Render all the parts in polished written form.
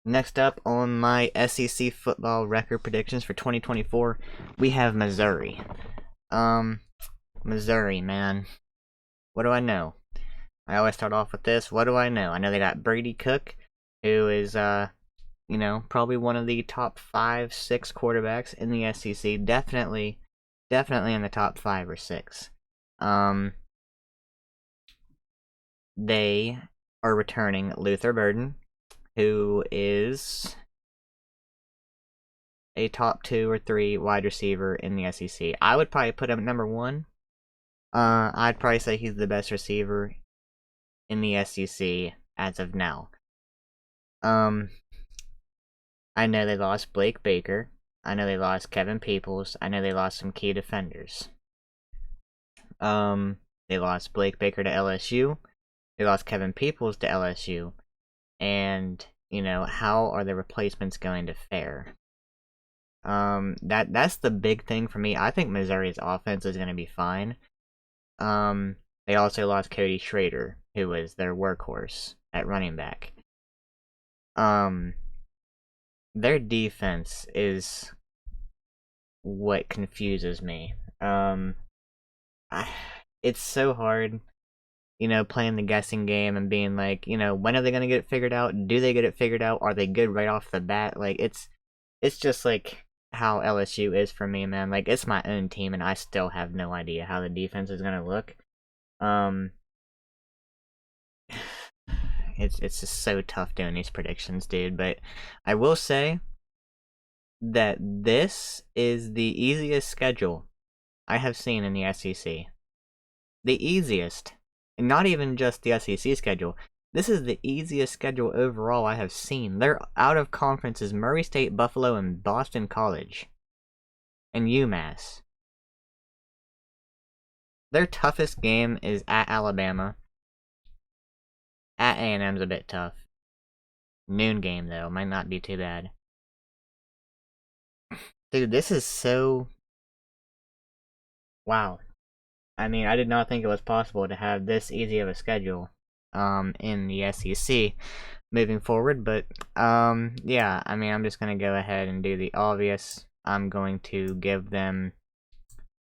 Next up on my SEC football record predictions for 2024, we have Missouri. Um, Missouri, man. What do I know? I always start off with this. What do I know? I know they got Brady Cook, who is, probably one of the top 5, 6 quarterbacks in the SEC. Definitely in the top 5 or 6. Um, they are returning Luther Burden, who is a top 2 or 3 wide receiver in the SEC. I would probably put him at number 1. I'd probably say he's the best receiver in the SEC as of now. Um, I know they lost Blake Baker. I know they lost Kevin Peoples. I know they lost some key defenders. They lost Blake Baker to LSU. They lost Kevin Peoples to LSU. And, how are the replacements going to fare? That's the big thing for me. I think Missouri's offense is going to be fine. They also lost Cody Schrader, who was their workhorse at running back. Their defense is what confuses me. It's so hard, playing the guessing game and being like, when are they gonna get it figured out? Do they get it figured out? Are they good right off the bat? Like, it's just like how LSU is for me, man. Like, it's my own team, and I still have no idea how the defense is gonna look. It's just so tough doing these predictions, dude. But I will say that this is the easiest schedule I have seen in the SEC. The easiest. And not even just the SEC schedule. This is the easiest schedule overall I have seen. Their out of conferences Murray State, Buffalo, and Boston College. And UMass. Their toughest game is at Alabama. At A&M's a bit tough. Noon game, though. Might not be too bad. Dude, this is so... Wow. I mean, I did not think it was possible to have this easy of a schedule in the SEC moving forward, but yeah, I mean, I'm just going to go ahead and do the obvious. I'm going to give them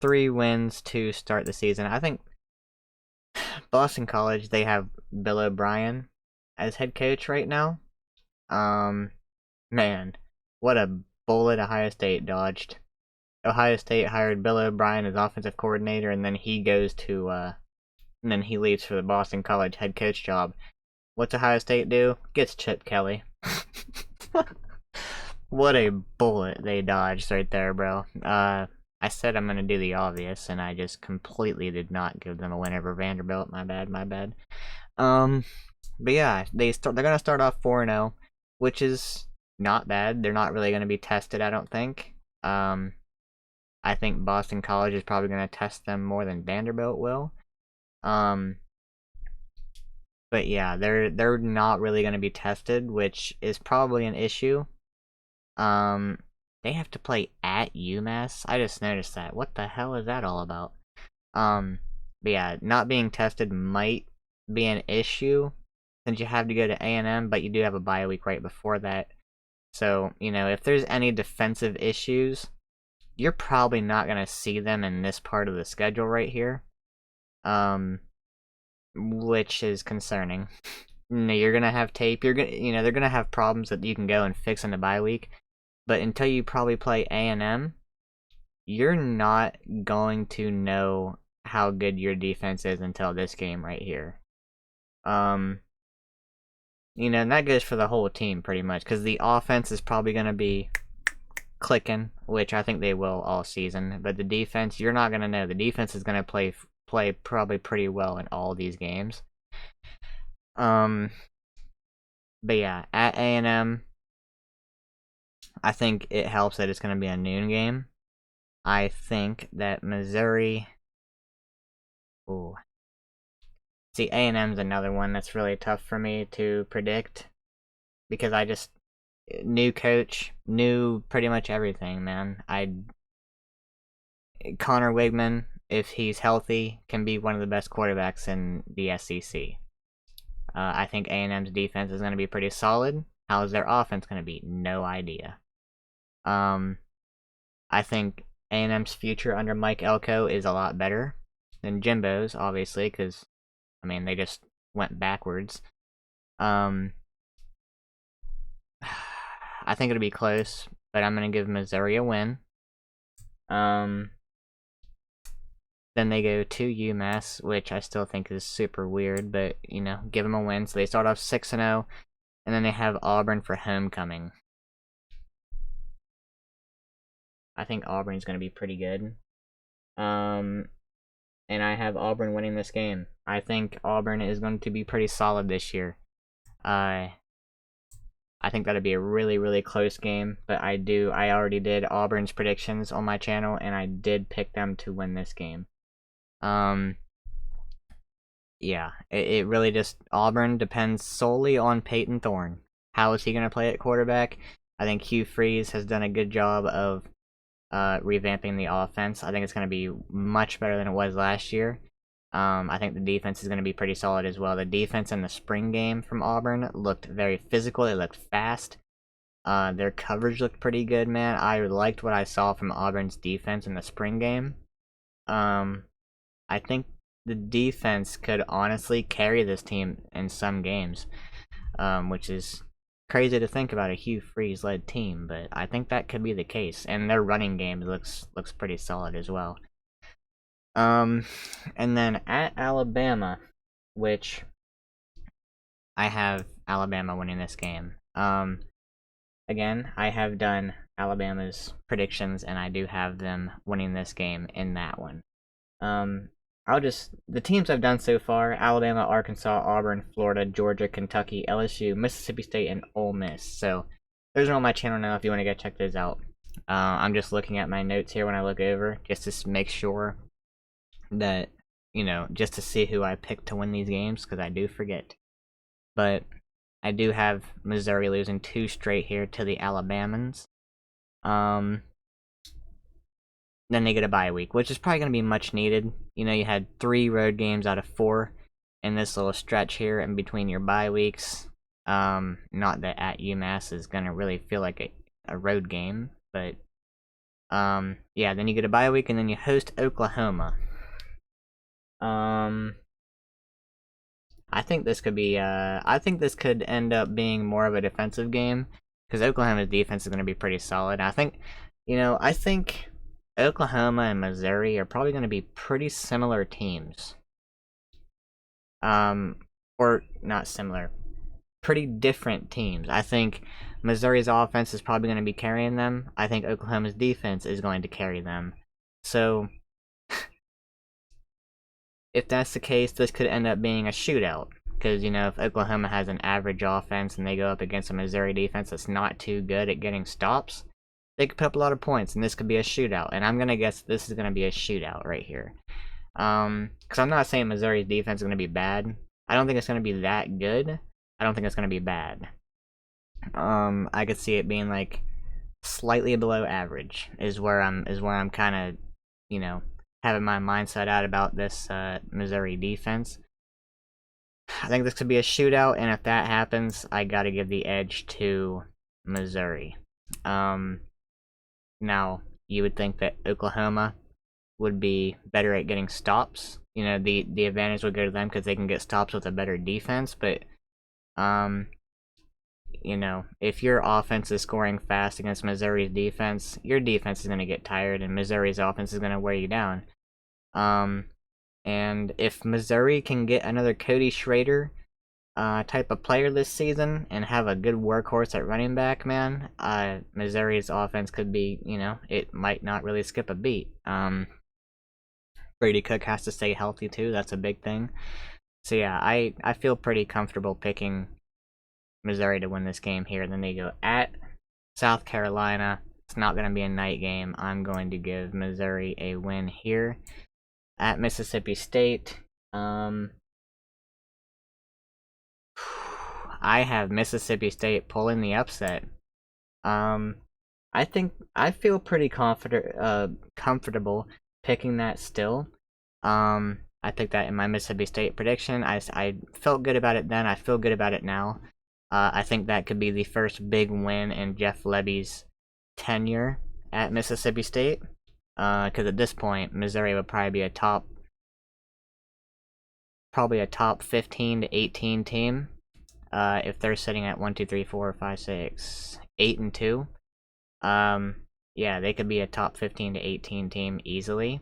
3 wins to start the season. I think Boston College, they have Bill O'Brien as head coach right now. Man, what a bullet Ohio State dodged. Ohio State hired Bill O'Brien as offensive coordinator, and then he goes to, and then he leaves for the Boston College head coach job. What's Ohio State do? Gets Chip Kelly. What a bullet they dodged right there, bro. I said I'm gonna do the obvious, and I just completely did not give them a win over Vanderbilt. My bad. But yeah, they're gonna start off 4-0, which is not bad. They're not really gonna be tested, I don't think. I think Boston College is probably going to test them more than Vanderbilt will. But yeah, they're not really going to be tested, which is probably an issue. They have to play at UMass. I just noticed that. What the hell is that all about? But yeah, not being tested might be an issue since you have to go to A&M, but you do have a bye week right before that. So, if there's any defensive issues, you're probably not going to see them in this part of the schedule right here. Which is concerning. You're going to have tape. They're going to have problems that you can go and fix in the bye week. But until you probably play A&M, you're not going to know how good your defense is until this game right here. And that goes for the whole team pretty much, because the offense is probably going to be clicking, which I think they will all season. But the defense, you're not going to know. The defense is going to play probably pretty well in all these games. But yeah, at A&M, I think it helps that it's going to be a noon game. I think that Missouri... Ooh. See, A&M's another one that's really tough for me to predict, because I just... New coach, new pretty much everything, man. Connor Wigman, if he's healthy, can be one of the best quarterbacks in the SEC. I think A&M's defense is going to be pretty solid. How is their offense going to be? No idea. I think A&M's future under Mike Elko is a lot better than Jimbo's, obviously, because, I mean, they just went backwards. I think it'll be close, but I'm going to give Missouri a win. Then they go to UMass, which I still think is super weird, but, you know, give them a win. So they start off 6-0, and then they have Auburn for homecoming. I think Auburn's going to be pretty good. And I have Auburn winning this game. I think Auburn is going to be pretty solid this year. I think that'd be a really, really close game, but I already did Auburn's predictions on my channel, and I did pick them to win this game. Yeah, it really just, Auburn depends solely on Peyton Thorne. How is he going to play at quarterback? I think Hugh Freeze has done a good job of revamping the offense. I think it's going to be much better than it was last year. I think the defense is going to be pretty solid as well. The defense in the spring game from Auburn looked very physical. They looked fast. Their coverage looked pretty good, man. I liked what I saw from Auburn's defense in the spring game. I think the defense could honestly carry this team in some games, which is crazy to think about a Hugh Freeze-led team, but I think that could be the case. And their running game looks pretty solid as well. And then at Alabama, which I have Alabama winning this game. Again, I have done Alabama's predictions, and I do have them winning this game in that one. The teams I've done so far: Alabama, Arkansas, Auburn, Florida, Georgia, Kentucky, LSU, Mississippi State, and Ole Miss. So those are on my channel now if you want to go check those out. I'm just looking at my notes here when I look over, just to make sure that, you know, just to see who I picked to win these games, because I do forget. But I do have Missouri losing 2 straight here to the Alabamans. Then they get a bye week, which is probably going to be much needed. You know, you had 3 road games out of 4 in this little stretch here in between your bye weeks. Not that at UMass is going to really feel like a road game, but yeah, then you get a bye week, and then you host Oklahoma. I think this could be, I think this could end up being more of a defensive game, because Oklahoma's defense is going to be pretty solid. I think Oklahoma and Missouri are probably going to be pretty similar teams. Or not similar, pretty different teams. I think Missouri's offense is probably going to be carrying them. I think Oklahoma's defense is going to carry them. So if that's the case, this could end up being a shootout. Because, you know, if Oklahoma has an average offense and they go up against a Missouri defense that's not too good at getting stops, they could put up a lot of points, and this could be a shootout. And I'm going to guess this is going to be a shootout right here. Because I'm not saying Missouri's defense is going to be bad. I don't think it's going to be that good. I don't think it's going to be bad. I could see it being like slightly below average is where I'm kind of, you know, having my mindset out about this Missouri defense. I think this could be a shootout, and if that happens, I got to give the edge to Missouri. Now, you would think that Oklahoma would be better at getting stops. You know, the advantage would go to them because they can get stops with a better defense, but you know, if your offense is scoring fast against Missouri's defense, your defense is going to get tired, and Missouri's offense is going to wear you down. And if Missouri can get another Cody Schrader type of player this season and have a good workhorse at running back, man, Missouri's offense could be, you know, it might not really skip a beat. Brady Cook has to stay healthy too. That's a big thing. So yeah, I feel pretty comfortable picking Missouri to win this game here. Then they go at South Carolina. It's not going to be a night game. I'm going to give Missouri a win here. At Mississippi State, I have Mississippi State pulling the upset. I think I feel pretty comfortable picking that still. I picked that in my Mississippi State prediction. I felt good about it then. I feel good about it now. I think that could be the first big win in Jeff Lebby's tenure at Mississippi State. Because at this point, Missouri would probably be probably a top 15 to 18 team. If they're sitting at 1, 2, 3, 4, 5, 6, 8 and 2. Yeah, they could be a top 15 to 18 team easily.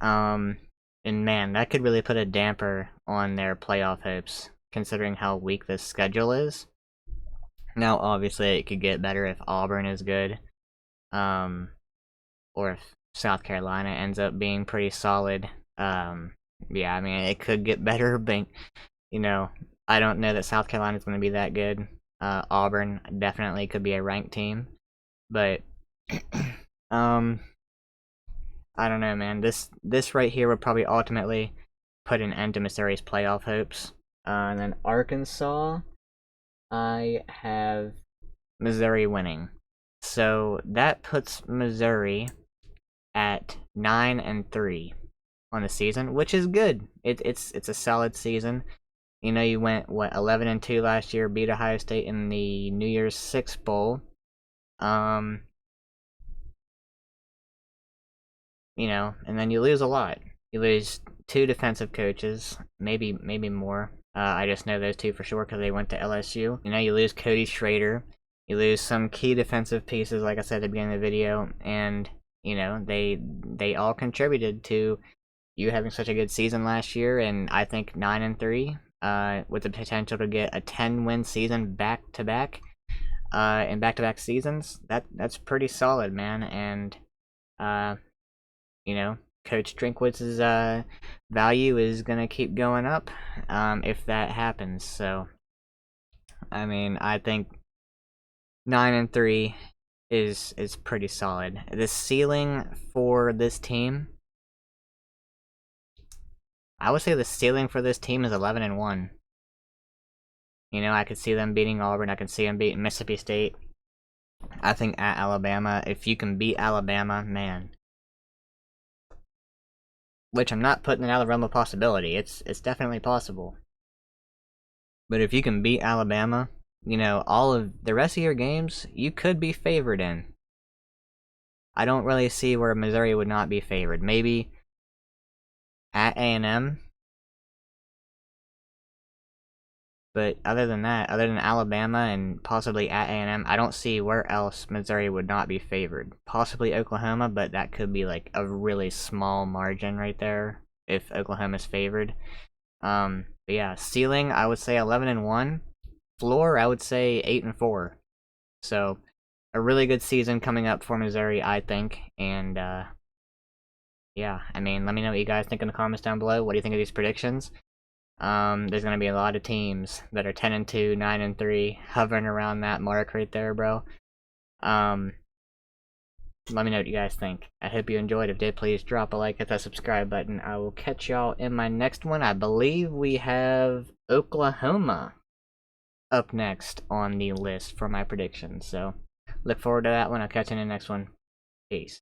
And man, that could really put a damper on their playoff hopes, considering how weak this schedule is. Now, obviously, it could get better if Auburn is good, or if South Carolina ends up being pretty solid. Yeah, I mean, it could get better, but, I don't know that South Carolina is going to be that good. Auburn definitely could be a ranked team, but, I don't know, man. This right here would probably ultimately put an end to Missouri's playoff hopes. And then Arkansas, I have Missouri winning. So that puts Missouri at 9-3 on the season, which is good. It's a solid season. You went 11-2 last year, beat Ohio State in the New Year's Six Bowl. And then you lose a lot. You lose 2 defensive coaches, maybe more. I just know those 2 for sure because they went to LSU. You lose Cody Schrader. You lose some key defensive pieces, like I said at the beginning of the video, and they all contributed to you having such a good season last year. And I think 9-3, with the potential to get a 10-win season back to back, in back-to-back seasons. That's pretty solid, man. And Coach Drinkwitz's value is gonna keep going up, if that happens. So, I mean, I think 9-3 is pretty solid. The ceiling for this team, I would say the ceiling for this team is 11-1. I could see them beating Auburn. I could see them beating Mississippi State. I think at Alabama, if you can beat Alabama, man. Which I'm not putting it out of the realm of possibility. It's definitely possible. But if you can beat Alabama, all of the rest of your games, you could be favored in. I don't really see where Missouri would not be favored. Maybe at A&M. But other than that, other than Alabama and possibly at A&M, I don't see where else Missouri would not be favored. Possibly Oklahoma, but that could be like a really small margin right there if Oklahoma's favored. But yeah, ceiling I would say 11-1. Floor I would say 8-4. So a really good season coming up for Missouri, I think. And yeah, I mean, let me know what you guys think in the comments down below. What do you think of these predictions? There's gonna be a lot of teams that are 10-2, 9-3, hovering around that mark right there, bro. Let me know what you guys think. I hope you enjoyed. If you did, please drop a like, hit that subscribe button. I will catch y'all in my next one. I believe we have Oklahoma up next on the list for my predictions. So look forward to that one. I'll catch you in the next one. Peace.